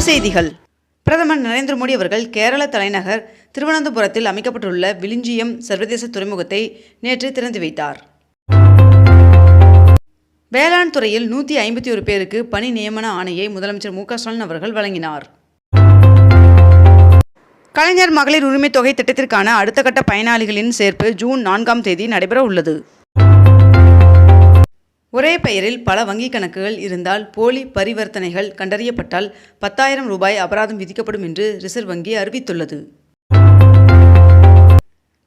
செய்திகள். பிரதமர் நரேந்திர மோடி அவர்கள் கேரள தலைநகர் திருவனந்தபுரத்தில் அமைக்கப்பட்டுள்ள விளிஞ்சியம் சர்வதேச துறைமுகத்தை நேற்று திறந்து வைத்தார். வேளாண் துறையில் 151 பேருக்கு பணி நியமன ஆணையை முதலமைச்சர் மு க ஸ்டாலின் அவர்கள் வழங்கினார். கலைஞர் மகளிர் உரிமை தொகை திட்டத்திற்கான அடுத்த கட்ட பயனாளிகளின் சேர்ப்பு ஜூன் 4ஆம் தேதி நடைபெற உள்ளது. ஒரே பெயரில் பல வங்கிக் கணக்குகள் இருந்தால் போலி பரிவர்த்தனைகள் கண்டறியப்பட்டால் 10,000 ரூபாய் அபராதம் விதிக்கப்படும் என்று ரிசர்வ் வங்கி அறிவித்துள்ளது.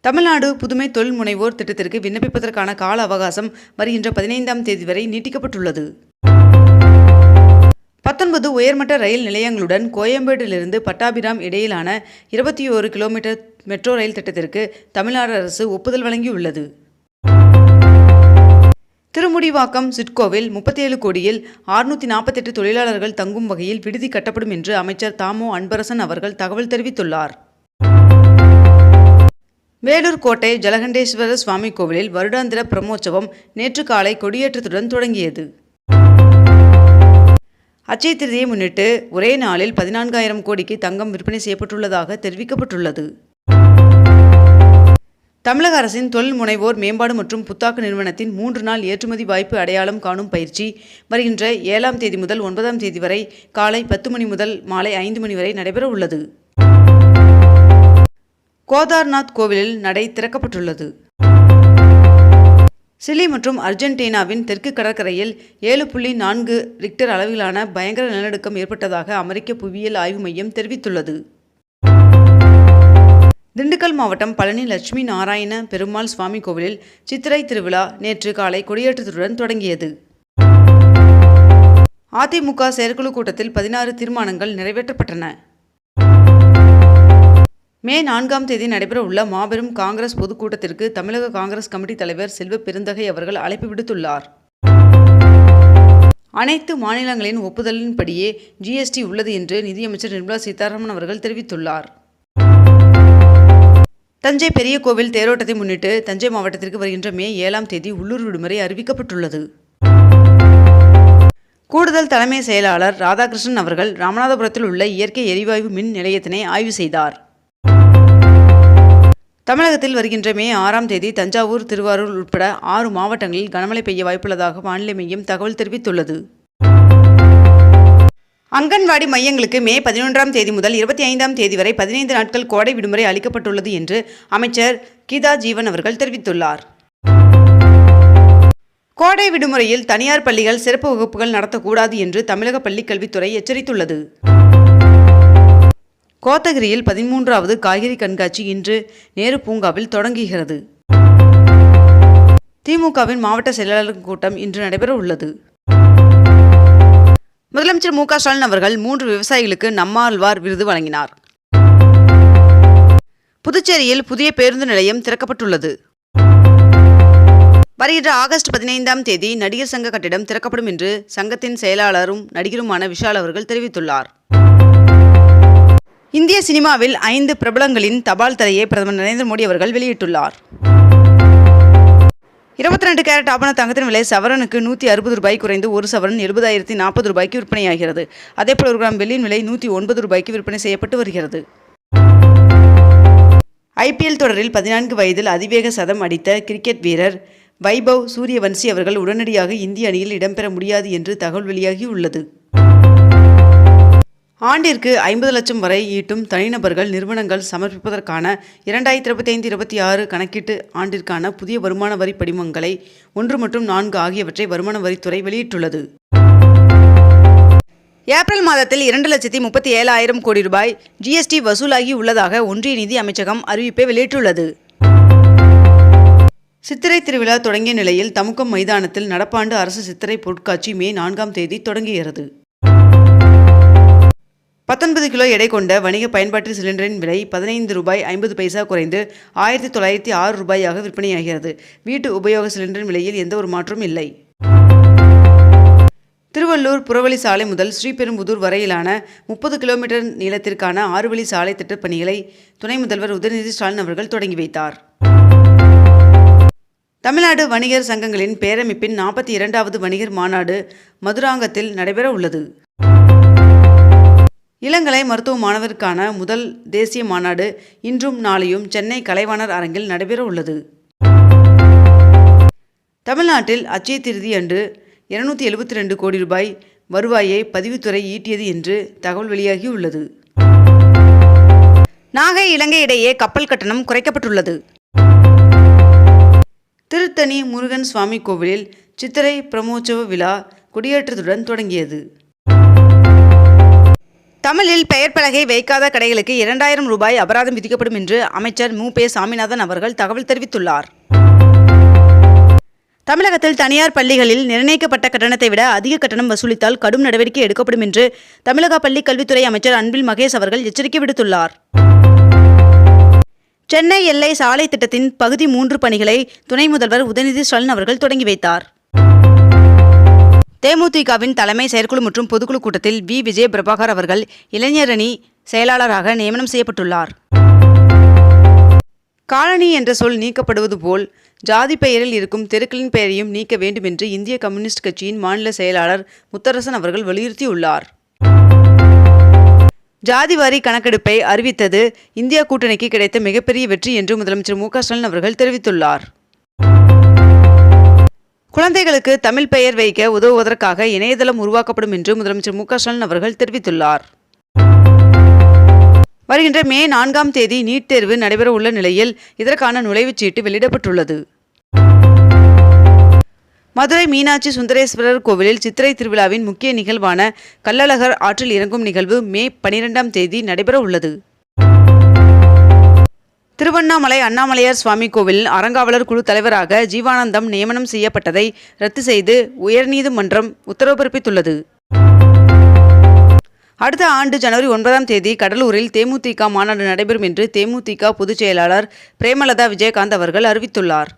தமிழ்நாடு புதுமை தொழில் முனைவோர் திட்டத்திற்கு விண்ணப்பிப்பதற்கான கால அவகாசம் வருகின்ற 15ஆம் தேதி வரை நீட்டிக்கப்பட்டுள்ளது. 19 உயர்மட்ட ரயில் நிலையங்களுடன் கோயம்பேட்டிலிருந்து பட்டாபிராம் இடையிலான 21 கிலோமீட்டர் மெட்ரோ ரயில் திட்டத்திற்கு தமிழ்நாடு அரசு ஒப்புதல் வழங்கியுள்ளது. திருமுடிவாக்கம் சிட்கோவில் 37 கோடியில் 648 தொழிலாளர்கள் தங்கும் வகையில் விடுதி கட்டப்படும் என்று அமைச்சர் தாமோ அன்பரசன் அவர்கள் தகவல் தெரிவித்துள்ளார். வேலூர் கோட்டை ஜலகண்டேஸ்வர சுவாமி கோவிலில் வருடாந்திர பிரம்மோற்சவம் நேற்று காலை கொடியேற்றத்துடன் தொடங்கியது. அட்சய திருதியை முன்னிட்டு ஒரே நாளில் 14,000 கோடிக்கு தங்கம் விற்பனை செய்யப்பட்டுள்ளதாக தெரிவிக்கப்பட்டுள்ளது. தமிழக அரசின் தொழில் முனைவோர் மேம்பாடு மற்றும் புத்தாக்க நிறுவனத்தின் 3 நாள் ஏற்றுமதி வாய்ப்பு அடையாளம் காணும் பயிற்சி வருகின்ற 7ஆம் தேதி முதல் 9ஆம் தேதி வரை காலை 10 மணி முதல் மாலை 5 மணி வரை நடைபெற உள்ளது. கோதார்நாத் கோவிலில் நடை திறக்கப்பட்டுள்ளது. சிலி மற்றும் அர்ஜென்டினாவின் தெற்கு கடற்கரையில் 7.4 ரிக்டர் அளவிலான பயங்கர நிலநடுக்கம் ஏற்பட்டதாக அமெரிக்க புவியியல் ஆய்வு மையம் தெரிவித்துள்ளது. திண்டுக்கல் மாவட்டம் பழனி லட்சுமி நாராயண பெருமாள் சுவாமி கோவிலில் சித்திரை திருவிழா நேற்று காலை கொடியேற்றத்துடன் தொடங்கியது. அதிமுக செயற்குழு கூட்டத்தில் 16 தீர்மானங்கள் நிறைவேற்றப்பட்டன. மே 4ஆம் தேதி நடைபெற உள்ள மாபெரும் காங்கிரஸ் பொதுக்கூட்டத்திற்கு தமிழக காங்கிரஸ் கமிட்டி தலைவர் செல்வ பெருந்தகை அவர்கள் அழைப்பு விடுத்துள்ளார். அனைத்து மாநிலங்களின் ஒப்புதலின்படியே GST உள்ளது என்று நிதியமைச்சர் நிர்மலா சீதாராமன் அவர்கள் தெரிவித்துள்ளார். தஞ்சை பெரிய கோவில் தேரோட்டத்தை முன்னிட்டு தஞ்சை மாவட்டத்திற்கு வருகின்ற மே 7ஆம் தேதி உள்ளூர் விடுமுறை அறிவிக்கப்பட்டுள்ளது. கூடுதல் தலைமை செயலாளர் ராதாகிருஷ்ணன் அவர்கள் ராமநாதபுரத்தில் உள்ள இயற்கை எரிவாயு மின் நிலையத்தினை ஆய்வு செய்தார். தமிழகத்தில் வருகின்ற மே 6ஆம் தேதி தஞ்சாவூர், திருவாரூர் உட்பட 6 மாவட்டங்களில் கனமழை பெய்ய வாய்ப்புள்ளதாக வானிலை மையம் தகவல் தெரிவித்துள்ளது. அங்கன்வாடி மையங்களுக்கு மே 11ஆம் தேதி முதல் 25ஆம் தேதி வரை 15 நாட்கள் கோடை விடுமுறை அளிக்கப்பட்டுள்ளது என்று அமைச்சர் கீதா ஜீவன் அவர்கள் தெரிவித்துள்ளார். கோடை விடுமுறையில் தனியார் பள்ளிகள் சிறப்பு வகுப்புகள் நடத்தக்கூடாது என்று தமிழக பள்ளிக்கல்வித்துறை எச்சரித்துள்ளது. கோத்தகிரியில் 13வது காய்கறி கண்காட்சி இன்று நேரு பூங்காவில் தொடங்குகிறது. திமுகவின் மாவட்ட செயலாளர் கூட்டம் இன்று நடைபெற உள்ளது. முதலமைச்சர் மு க ஸ்டாலின் அவர்கள் 3 விவசாயிகளுக்கு நம்மாழ்வார் விருது வழங்கினார். புதுச்சேரியில் புதிய பேருந்து நிலையம் திறக்கப்பட்டுள்ளது. வருகின்ற ஆகஸ்ட் 15ஆம் தேதி நடிகர் சங்க கட்டிடம் திறக்கப்படும் என்று சங்கத்தின் செயலாளரும் நடிகருமான விஷால் அவர்கள் தெரிவித்துள்ளார். இந்திய சினிமாவில் 5 பிரபலங்களின் தபால் தலையை பிரதமர் நரேந்திர மோடி அவர்கள் வெளியிட்டுள்ளார். 22 கேரட் ஆபண தங்கத்தின் விலை சவரனுக்கு 160 ரூபாய் குறைந்து 1 சவரன் 70,040 ரூபாய்க்கு விற்பனையாகிறது. அதேபோல் 1 கிராம் வெள்ளியின் விலை 109 ரூபாய்க்கு விற்பனை செய்யப்பட்டு வருகிறது. IPL தொடரில் 14 வயதில் அதிவேக சதம் அடித்த கிரிக்கெட் வீரர் வைபவ் சூரியவன்சி அவர்கள் உடனடியாக இந்திய அணியில் இடம்பெற முடியாது என்று தகவல் வெளியாகியுள்ளது. ஆண்டிற்கு 50 லட்சம் வரை ஈட்டும் தனிநபர்கள் நிறுவனங்கள் சமர்ப்பிப்பதற்கான 2025-26 கணக்கீட்டு ஆண்டிற்கான புதிய வருமான வரி படிவங்களை 1 மற்றும் 4 ஆகியவற்றை வருமான வரித்துறை வெளியிட்டுள்ளது. ஏப்ரல் மாதத்தில் 2,37,000 கோடி ரூபாய் GST வசூலாகி உள்ளதாக ஒன்றிய நிதி அமைச்சகம் அறிவிப்பை வெளியிட்டுள்ளது. சித்திரை திருவிழா தொடங்கிய நிலையில் தமுக்கம் மைதானத்தில் நடப்பாண்டு அரசு சித்திரை பொருட்காட்சி மே 4ஆம் தேதி தொடங்குகிறது. 19 கிலோ எடை கொண்ட வணிக பயன்பாட்டு சிலிண்டரின் விலை 15 ரூபாய் 50 பைசா குறைந்து 1906 ரூபாயாக விற்பனையாகிறது. வீட்டு உபயோக சிலிண்டரின் விலையில் எந்த ஒரு மாற்றமும் இல்லை. திருவள்ளூர் புறவழி சாலை முதல் ஸ்ரீபெரும்புதூர் வரையிலான 30 கிலோமீட்டர் நீளத்திற்கான 6 வழி சாலை திட்டப் பணிகளை துணை முதல்வர் உதயநிதி ஸ்டாலின் அவர்கள் தொடங்கி வைத்தார். தமிழ்நாடு வணிகர் சங்கங்களின் பேரமைப்பின் 42வது வணிகர் மாநாடு மதுராங்கத்தில் நடைபெற உள்ளது. இளங்கலை மருத்துவ மாணவருக்கான முதல் தேசிய மாநாடு இன்றும் நாளையும் சென்னை கலைவாணர் அரங்கில் நடைபெற உள்ளது. தமிழ்நாட்டில் அட்சய திருதி அன்று 272 கோடி ரூபாய் வருவாயை பதிவுத்துறை ஈட்டியது என்று தகவல் வெளியாகியுள்ளது. நாகை இலங்கை இடையே கப்பல் கட்டணம் குறைக்கப்பட்டுள்ளது. திருத்தணி முருகன் சுவாமி கோவிலில் சித்திரை பிரமோற்சவ விழா கொடியேற்றத்துடன் தொடங்கியது. தமிழில் பெயர் பலகை வைக்காத கடைகளுக்கு 2000 ரூபாய் அபராதம் விதிக்கப்படும் என்று அமைச்சர் மு.பே. சாமிநாதன் அவர்கள் தகவல் தெரிவித்துள்ளார். தமிழகத்தில் தனியார் பள்ளிகளில் நிர்ணயிக்கப்பட்ட கட்டணத்தை விட அதிக கட்டணம் வசூலித்தால் கடும் நடவடிக்கை எடுக்கப்படும் என்று தமிழக பள்ளிக் கல்வித்துறை அமைச்சர் அன்பில் மகேஷ் அவர்கள் எச்சரிக்கை விடுத்துள்ளார். சென்னை எல்லை சாலை திட்டத்தின் பகுதி 3 பணிகளை துணை முதல்வர் உதயநிதி ஸ்டாலின் அவர்கள் தொடங்கி வைத்தார். தேமுதிகவின் தலைமை செயற்குழு மற்றும் பொதுக்குழு கூட்டத்தில் வி. விஜயபிரபாகர் அவர்கள் இளைஞரணி செயலாளராக நியமனம் செய்யப்பட்டுள்ளார். காலனி என்ற சொல் நீக்கப்படுவது போல் ஜாதி பெயரில் இருக்கும் தெருக்களின் பெயரையும் நீக்க வேண்டும் என்று இந்திய கம்யூனிஸ்ட் கட்சியின் மாநில செயலாளர் முத்தரசன் அவர்கள் வலியுறுத்தியுள்ளார். ஜாதிவாரி கணக்கெடுப்பை அறிவித்தது இந்தியா கூட்டணிக்கு கிடைத்த மிகப்பெரிய வெற்றி என்று முதலமைச்சர் மு.க. ஸ்டாலின் அவர்கள் தெரிவித்துள்ளார். குழந்தைகளுக்கு தமிழ் பெயர் வைக்க உதவுவதற்காக இணையதளம் உருவாக்கப்படும் என்று முதலமைச்சர் மு.க. ஸ்டாலின் அவர்கள் தெரிவித்துள்ளார். வருகின்ற மே 4ஆம் தேதி நீட் தேர்வு நடைபெற உள்ள நிலையில் இதற்கான நுழைவுச் சீட்டு வெளியிடப்பட்டுள்ளது. மதுரை மீனாட்சி சுந்தரேஸ்வரர் கோவிலில் சித்திரை திருவிழாவின் முக்கிய நிகழ்வான கள்ளழகர் ஆற்றில் இறங்கும் நிகழ்வு மே 12ஆம் தேதி நடைபெற உள்ளது. திருவண்ணாமலை அண்ணாமலையார் சுவாமி கோவிலில் அறங்காவலர் குழு தலைவராக ஜீவானந்தம் நியமனம் செய்யப்பட்டதை ரத்து செய்து உயர்நீதிமன்றம் உத்தரவு பிறப்பித்துள்ளது. அடுத்த ஆண்டு ஜனவரி 9ஆம் தேதி கடலூரில் தேமுதிக மாநாடு நடைபெறும் என்று தேமுதிக பொதுச் செயலாளர் பிரேமலதா விஜயகாந்த் அவர்கள் அறிவித்துள்ளார்.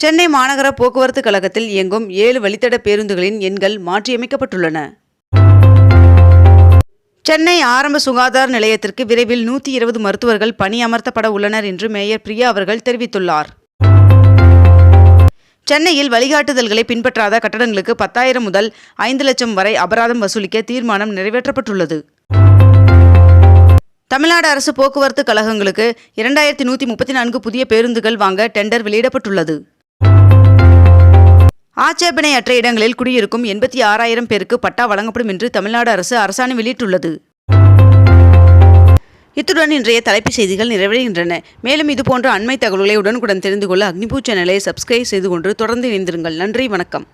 சென்னை மாநகர போக்குவரத்து கழகத்தில் இயங்கும் 7 வழித்தட பேருந்துகளின் எண்கள் மாற்றியமைக்கப்பட்டுள்ளன. சென்னை ஆரம்ப சுகாதார நிலையத்திற்கு விரைவில் 120 மருத்துவர்கள் பணியமர்த்தப்பட உள்ளனர் என்று மேயர் பிரியா அவர்கள் தெரிவித்துள்ளார். சென்னையில் வழிகாட்டுதல்களை பின்பற்றாத கட்டடங்களுக்கு 10,000 முதல் 5 லட்சம் வரை அபராதம் வசூலிக்க தீர்மானம் நிறைவேற்றப்பட்டுள்ளது. தமிழ்நாடு அரசு போக்குவரத்து கழகங்களுக்கு 2134 புதிய பேருந்துகள் வாங்க டெண்டர் வெளியிடப்பட்டுள்ளது. ஆட்சேபணையற்ற இடங்களில் குடியிருக்கும் 86,000 பேருக்கு பட்டா வழங்கப்படும் என்று தமிழ்நாடு அரசு அரசாணை வெளியிட்டுள்ளது. இத்துடன் இன்றைய தலைப்புச் செய்திகள் நிறைவடைகின்றன. மேலும் இதுபோன்ற அண்மை தகவல்களை உடனுக்குடன் தெரிந்து கொள்ள அக்னிபூ சேனலை சப்ஸ்கிரைப் செய்து கொண்டு தொடர்ந்து இணைந்திருங்கள். நன்றி, வணக்கம்.